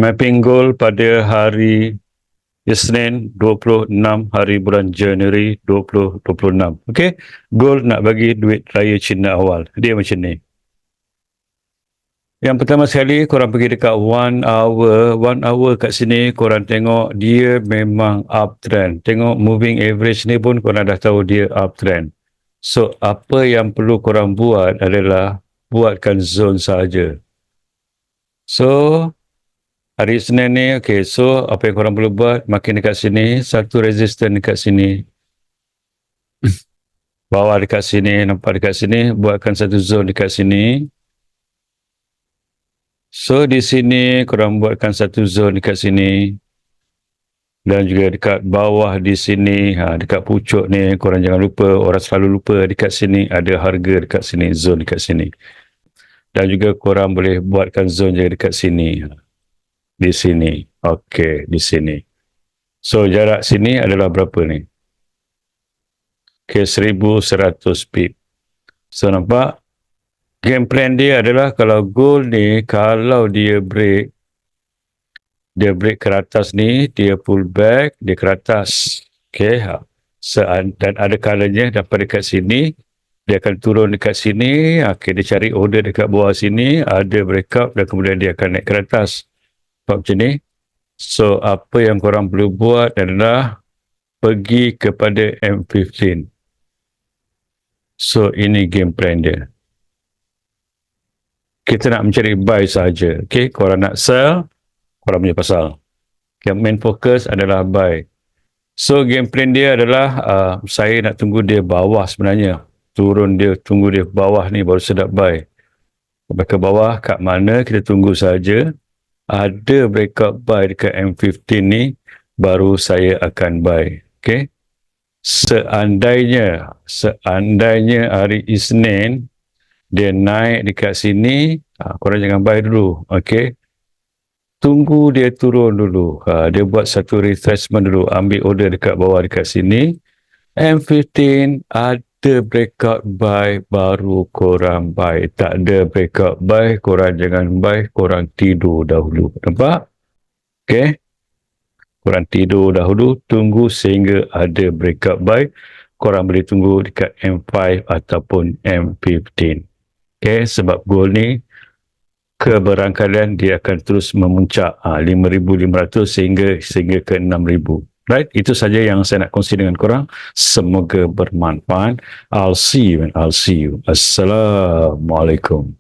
mapping goal pada hari Isnin 26 hari bulan Januari 2026. Okey, goal nak bagi duit raya Cina awal. Dia macam ni. Yang pertama sekali, korang pergi dekat 1 hour. 1 hour kat sini, korang tengok dia memang uptrend. Tengok moving average ni pun korang dah tahu dia uptrend. So, apa yang perlu korang buat adalah buatkan zone saja. So, hari Isnin ni, okay, so apa yang korang perlu buat, makin dekat sini, satu resistance dekat sini. Bawah dekat sini, nampak dekat sini, buatkan satu zone dekat sini. So, di sini, korang buatkan satu zone dekat sini. Dan juga dekat bawah di sini, dekat pucuk ni, korang jangan lupa, orang selalu lupa, dekat sini ada harga dekat sini, zone dekat sini. Dan juga korang boleh buatkan zone je dekat sini. Di sini. Okey, di sini. So, jarak sini adalah berapa ni? Okey, 1100 pip. So, nampak? Game plan dia adalah kalau goal ni, kalau dia break ke atas ni, dia pull back, dia ke atas. Okey, dan ada kalanya dapat dekat sini, dia akan turun dekat sini, okey, dia cari order dekat bawah sini, ada breakout dan kemudian dia akan naik ke atas. Macam ni. So, apa yang korang perlu buat adalah pergi kepada M15. So, ini game plan dia. Kita nak mencari buy saja. Okay, korang nak sell, korang punya pasal. Yang main fokus adalah buy. So, game plan dia adalah saya nak tunggu dia bawah sebenarnya. Turun dia, tunggu dia bawah ni baru sedap buy. Sampai ke bawah, kat mana kita tunggu saja. Ada breakout buy dekat M15 ni, baru saya akan buy. Okay. Seandainya hari Isnin, dia naik dekat sini, korang jangan buy dulu. Okay. Tunggu dia turun dulu. Dia buat satu retracement dulu. Ambil order dekat bawah dekat sini. M15 ada breakout buy, baru korang buy. Tak ada breakout buy, korang jangan buy. Korang tidur dahulu. Nampak? Okay. Korang tidur dahulu. Tunggu sehingga ada breakout buy. Korang boleh tunggu dekat M5 ataupun M15. Okay. Sebab goal ni, keberangkalian dia akan terus memuncak 5,500 sehingga ke 6,000. Right? Itu saja yang saya nak kongsi dengan korang. Semoga bermanfaat. I'll see you. Assalamualaikum.